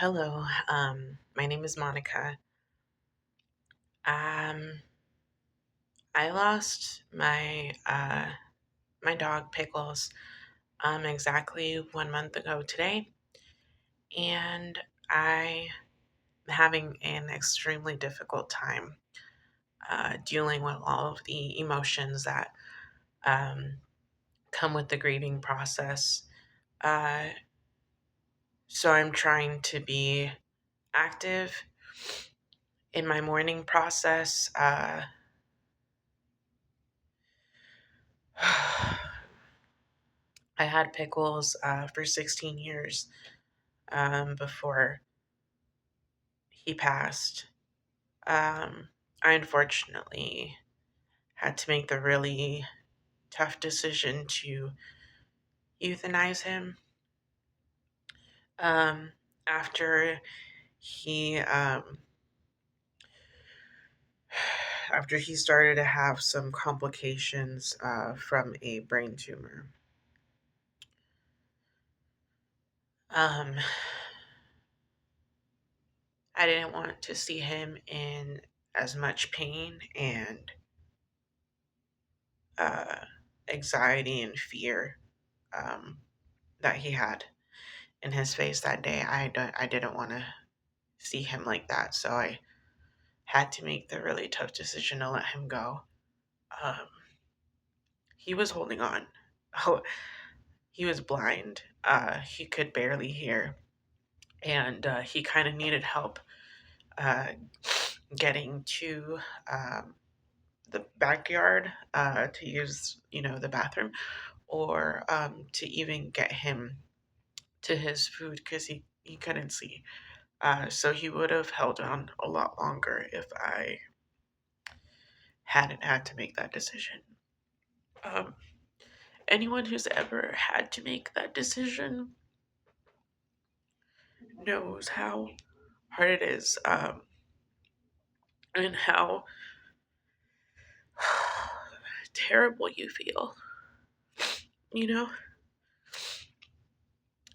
Hello, my name is Monica. Um, I lost my dog Pickles exactly 1 month ago today, and I'm having an extremely difficult time dealing with all of the emotions that um, come with the grieving process. Uh, so I'm trying to be active in my mourning process. I had Pickles for 16 years before he passed. I unfortunately had to make the really tough decision to euthanize him um, after he after he started to have some complications from a brain tumor. Um, I didn't want to see him in as much pain and uh, anxiety and fear um, that he had in his face that day. I didn't want to see him like that, so I had to make the really tough decision to let him go. Um, he was holding on. Oh, he was blind. He could barely hear, and he kind of needed help uh, getting to the backyard to use, the bathroom, or to even get him to his food because he couldn't see. So he would have held on a lot longer if I hadn't had to make that decision. Um, Anyone who's ever had to make that decision knows how hard it is, and how terrible you feel. You know,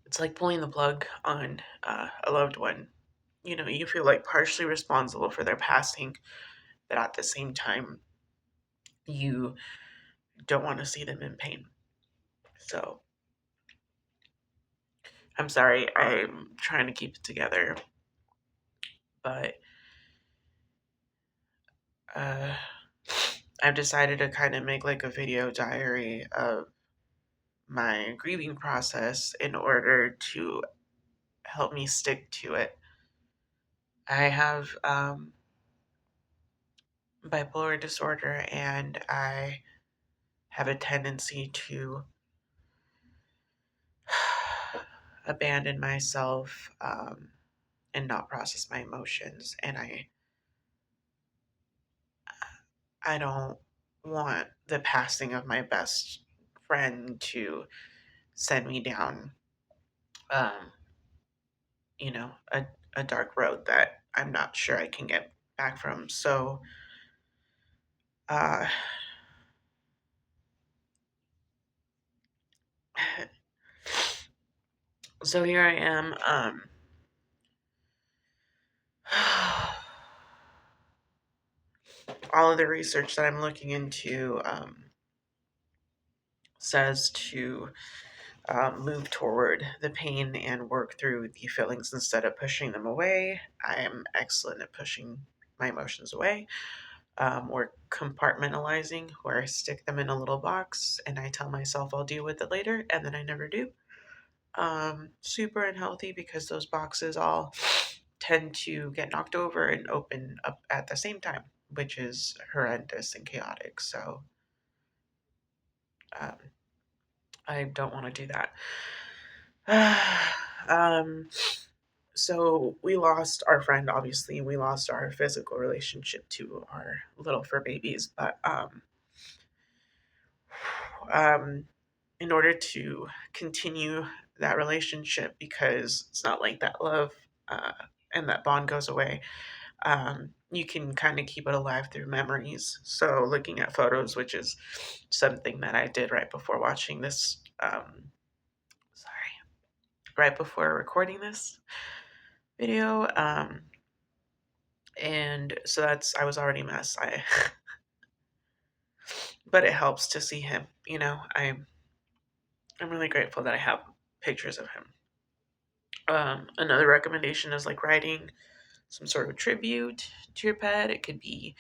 it's like pulling the plug on a loved one. You feel like partially responsible for their passing, but at the same time, you don't want to see them in pain. So I'm sorry, I'm trying to keep it together, but uh, I've decided to kind of make like a video diary of my grieving process in order to help me stick to it. I have bipolar disorder, and I have a tendency to abandon myself and not process my emotions. And I don't want the passing of my best friend to send me down, um, a dark road that I'm not sure I can get back from. Uh, so here I am. All of the research that I'm looking into says to move toward the pain and work through the feelings instead of pushing them away. I am excellent at pushing my emotions away, or compartmentalizing, where I stick them in a little box and I tell myself I'll deal with it later, and then I never do. Super unhealthy because those boxes all tend to get knocked over and open up at the same time, which is horrendous and chaotic. So um, I don't want to do that. um, so we lost our friend, obviously. We lost our physical relationship to our little fur babies, but um, in order to continue that relationship, because it's not like that love uh, and that bond goes away, you can kind of keep it alive through memories. So looking at photos, which is something that I did right before watching this, sorry, right before recording this, video. And so that's I was already a mess. I but it helps to see him. I'm really grateful that I have pictures of him. Another recommendation is like writing some sort of tribute to your pet. It could be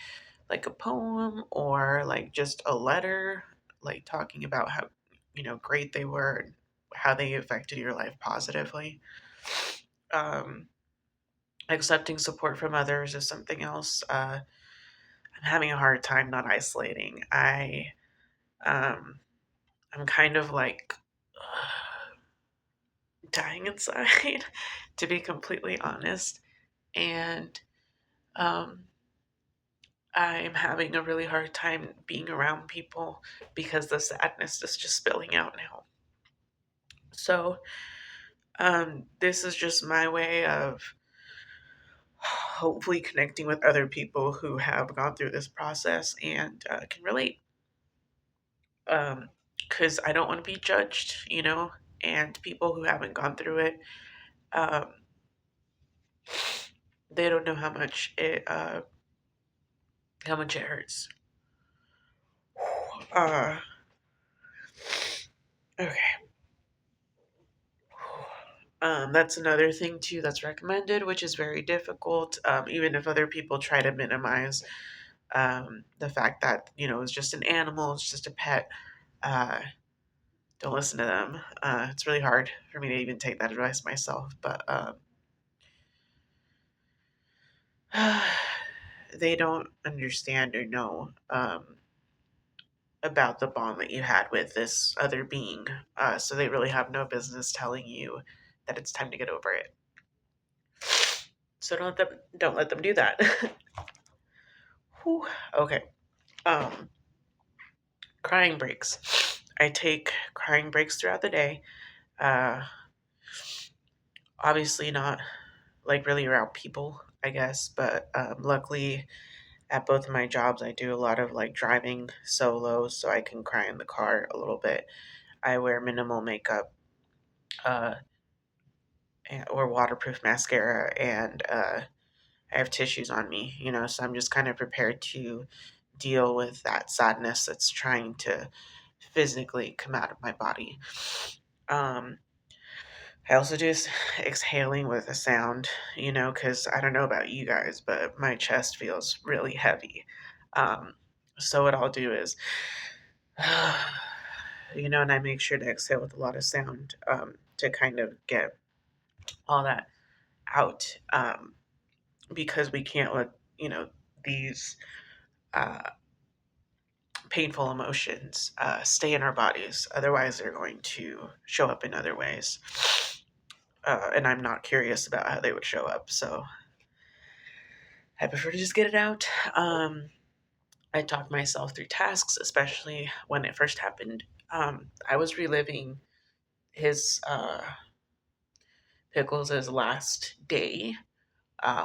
like a poem or like just a letter, like talking about how great they were and how they affected your life positively. Um, Accepting support from others is something else. I'm having a hard time not isolating. Um, I'm kind of like dying inside, to be completely honest, and um, I'm having a really hard time being around people because the sadness is just spilling out now. So, this is just my way of hopefully connecting with other people who have gone through this process and can relate. Because I don't want to be judged, and people who haven't gone through it, um, they don't know how much it hurts. Uh, okay. That's another thing too that's recommended, which is very difficult. Even if other people try to minimize the fact that it's just an animal, it's just a pet. Uh, don't listen to them. It's really hard for me to even take that advice myself, but they don't understand or know about the bond that you had with this other being. So they really have no business telling you that it's time to get over it. So don't let them do that. Whew. Okay. Um, Crying breaks. I take crying breaks throughout the day. Uh, Obviously not like really around people, I guess, but luckily at both of my jobs, I do a lot of like driving solo, so I can cry in the car a little bit. I wear minimal makeup, uh, or waterproof mascara, and I have tissues on me, so I'm just kind of prepared to deal with that sadness that's trying to physically come out of my body. Um, I also do exhaling with a sound, because I don't know about you guys, but my chest feels really heavy. Um, so what I'll do is, and I make sure to exhale with a lot of sound to kind of get all that out, because we can't let these uh, painful emotions stay in our bodies. Otherwise, they're going to show up in other ways. And I'm not curious about how they would show up. So I prefer to just get it out. I talk myself through tasks, especially when it first happened. I was reliving his Pickles' last day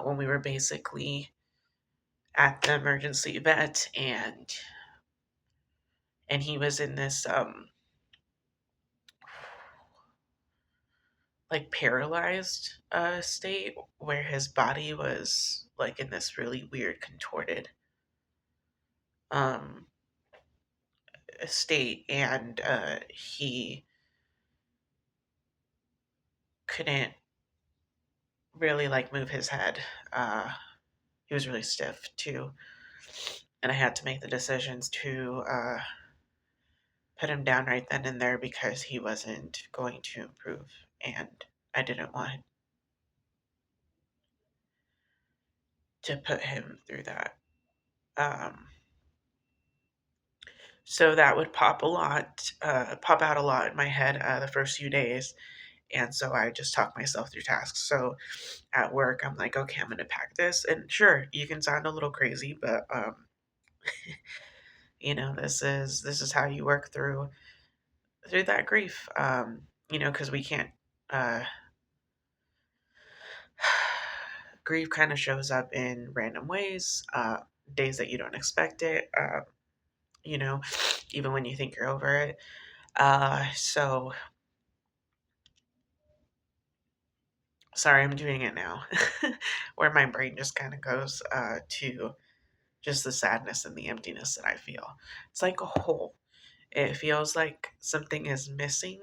when we were basically at the emergency vet, and he was in this like paralyzed state where his body was like in this really weird contorted um state, and he couldn't really like move his head. He was really stiff too, and I had to make the decisions to put him down right then and there because he wasn't going to improve, and I didn't want to put him through that. Um, so that would pop out a lot in my head the first few days, and so I just talk myself through tasks. So at work, I'm like, okay, I'm gonna pack this, and sure, you can sound a little crazy, but this is how you work through that grief. Because we can't. Uh, Grief kind of shows up in random ways, days that you don't expect it. You know, even when you think you're over it. Sorry, I'm doing it now, where my brain just kind of goes to just the sadness and the emptiness that I feel. It's like a hole. It feels like something is missing.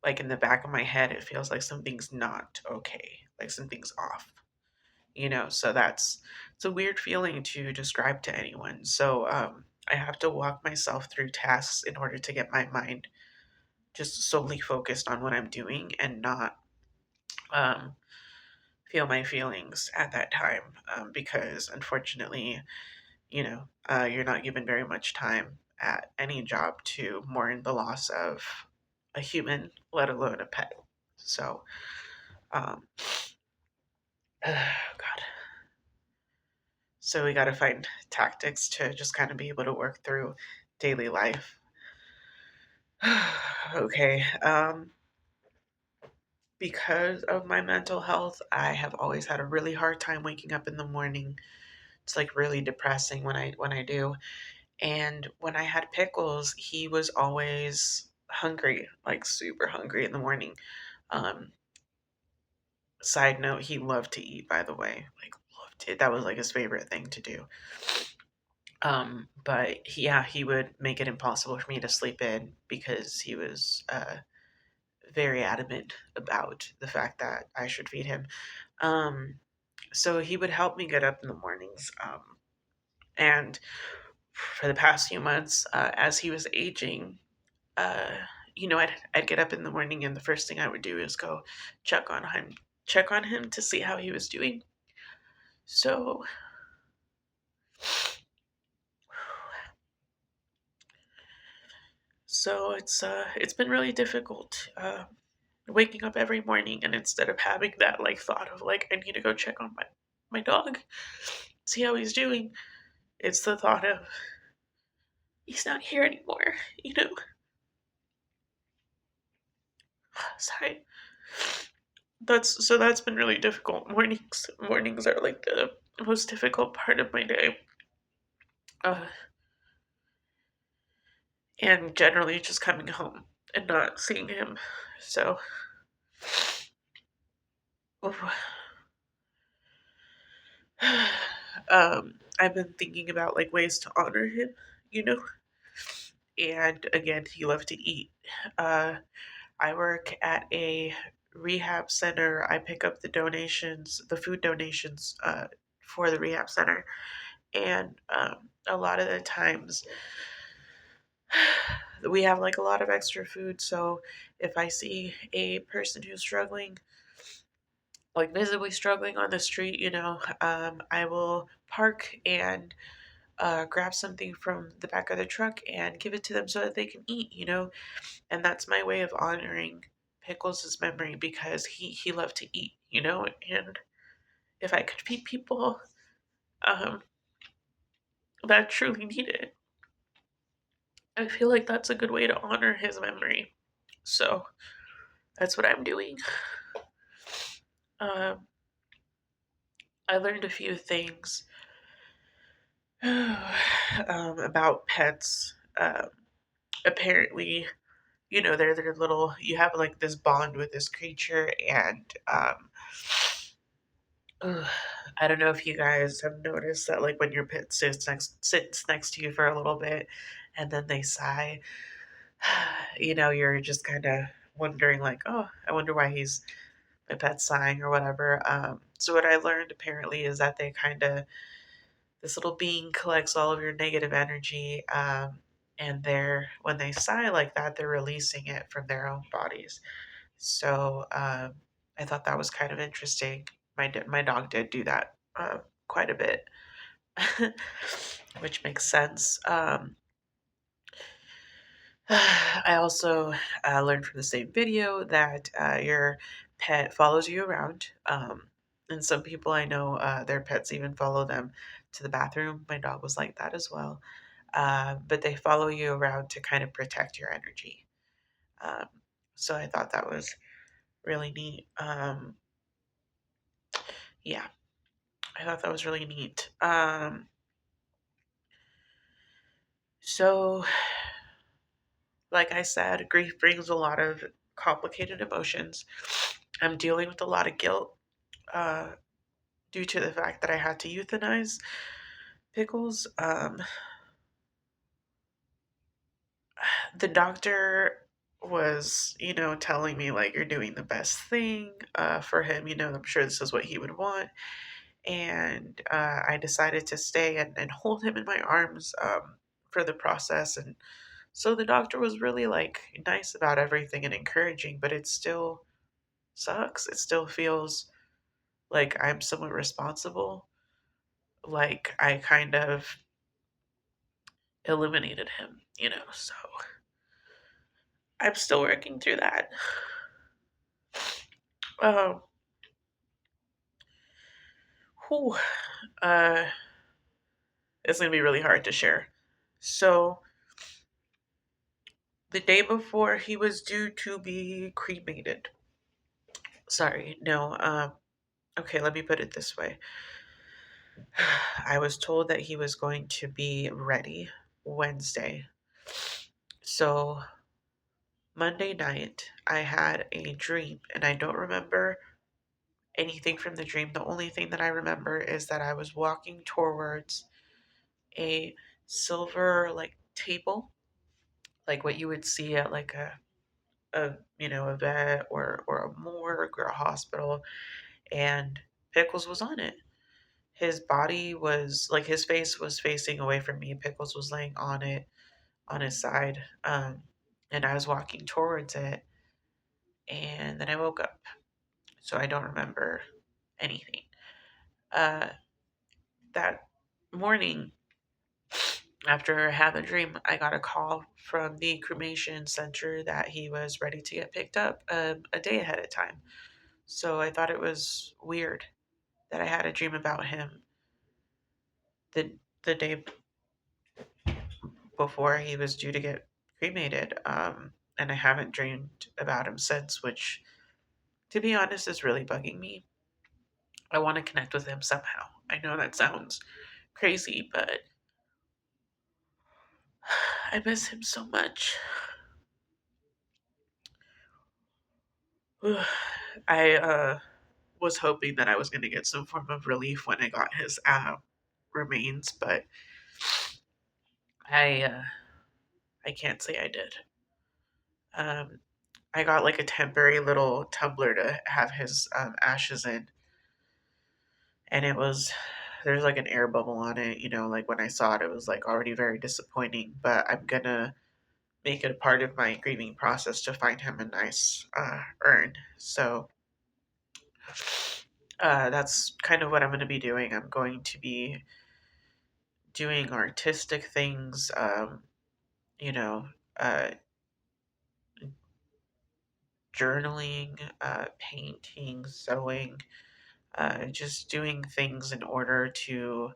Like in the back of my head, it feels like something's not okay, like something's off. So it's a weird feeling to describe to anyone. So I have to walk myself through tasks in order to get my mind just solely focused on what I'm doing and not um, feel my feelings at that time, because unfortunately, you're not given very much time at any job to mourn the loss of a human, let alone a pet. So, um, God. So we got to find tactics to just kind of be able to work through daily life. Okay. Because of my mental health, I have always had a really hard time waking up in the morning. It's like really depressing when I do. And when I had Pickles, he was always hungry, like super hungry in the morning. Um, Side note, he loved to eat, by the way. Like loved it. That was like his favorite thing to do. But yeah, he would make it impossible for me to sleep in because he was very adamant about the fact that I should feed him. Um, so he would help me get up in the mornings. And for the past few months, as he was aging, uh, I'd get up in the morning, and the first thing I would do is go check on him, check on him to see how he was doing. So, it's been really difficult waking up every morning, and instead of having that like thought of like I need to go check on my dog, see how he's doing, it's the thought of he's not here anymore. You know, sorry. That's been really difficult. Mornings are like the most difficult part of my day. Uh, and generally just coming home and not seeing him. So, I've been thinking about like ways to honor him, you know. And again, he loved to eat. Uh, I work at a rehab center. I pick up the donations, the food donations for the rehab center, and a lot of the times we have like a lot of extra food. So if I see a person who's struggling, like visibly struggling on the street, I will park and grab something from the back of the truck and give it to them so that they can eat, and that's my way of honoring Pickles' memory because he loved to eat, and if I could feed people um, that truly need it, I feel like that's a good way to honor his memory. So that's what I'm doing. Um, I learned a few things about pets. Apparently, they're little. You have like this bond with this creature, and ugh, I don't know if you guys have noticed that, like when your pet sits next to you for a little bit, and then they sigh. You're just kind of wondering, like, oh, I wonder why he's my pet sighing or whatever. So what I learned apparently is that they kind of this little being collects all of your negative energy, and when they sigh like that, they're releasing it from their own bodies. So I thought that was kind of interesting. My dog did do that quite a bit, which makes sense. I also learned from the same video that your pet follows you around. And some people I know, their pets even follow them to the bathroom. My dog was like that as well. But they follow you around to kind of protect your energy. Um, so I thought that was really neat. Yeah, I thought that was really neat. So, like I said, grief brings a lot of complicated emotions. I'm dealing with a lot of guilt uh, due to the fact that I had to euthanize Pickles. The doctor was, telling me like you're doing the best thing for him. I'm sure this is what he would want, and I decided to stay and hold him in my arms for the process. And so the doctor was really like nice about everything and encouraging, but it still sucks. It still feels like I'm somewhat responsible. Like I kind of eliminated him. So I'm still working through that. Um, whew, uh, it's gonna be really hard to share. So the day before he was due to be cremated. Sorry, no. Okay, let me put it this way. I was told that he was going to be ready Wednesday. So Monday night, I had a dream, and I don't remember anything from the dream. The only thing that I remember is that I was walking towards a silver like table, like what you would see at like a vet or a morgue or a hospital, and Pickles was on it. His body was like his face was facing away from me. Pickles was laying on it on his side, and I was walking towards it, and then I woke up. So I don't remember anything. Uh, that morning, after I had the dream, I got a call from the cremation center that he was ready to get picked up a day ahead of time. So I thought it was weird that I had a dream about him the day before he was due to get cremated. And I haven't dreamed about him since, which, to be honest, is really bugging me. I want to connect with him somehow. I know that sounds crazy, but I miss him so much. I was hoping that I was going to get some form of relief when I got his remains, but I uh, I can't say I did. Um, I got like a temporary little tumbler to have his ashes in, and there's like an air bubble on it. Like when I saw it, it was like already very disappointing. But I'm gonna make it a part of my grieving process to find him a nice urn. So that's kind of what I'm gonna be doing. I'm going to be doing artistic things. You know, uh, journaling, painting, sewing, just doing things in order to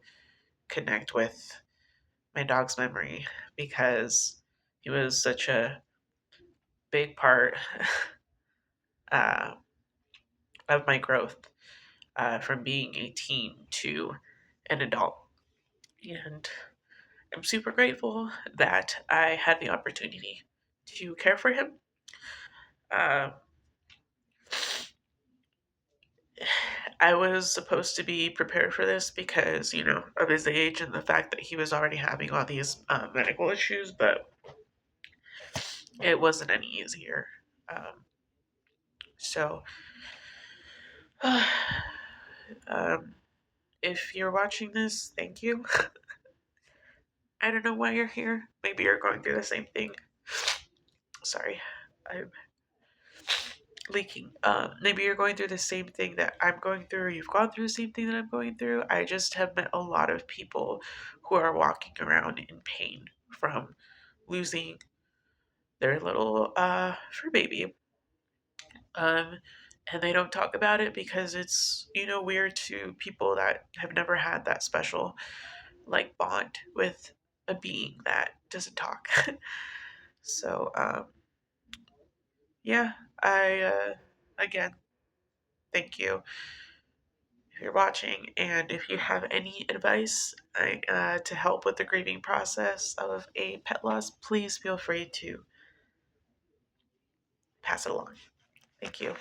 connect with my dog's memory because he was such a big part uh, of my growth from being a teen to an adult. And I'm super grateful that I had the opportunity to care for him. Uh, I was supposed to be prepared for this because, of his age and the fact that he was already having all these medical issues, but it wasn't any easier. Um, so, um, if you're watching this, thank you. I don't know why you're here. Maybe you're going through the same thing. Sorry, I'm leaking. Maybe you're going through the same thing that I'm going through, or you've gone through the same thing that I'm going through. I just have met a lot of people who are walking around in pain from losing their little fur baby. Um, and they don't talk about it because it's weird to people that have never had that special like bond with a being that doesn't talk. So yeah, I again thank you if you're watching, and if you have any advice to help with the grieving process of a pet loss, please feel free to pass it along. Thank you.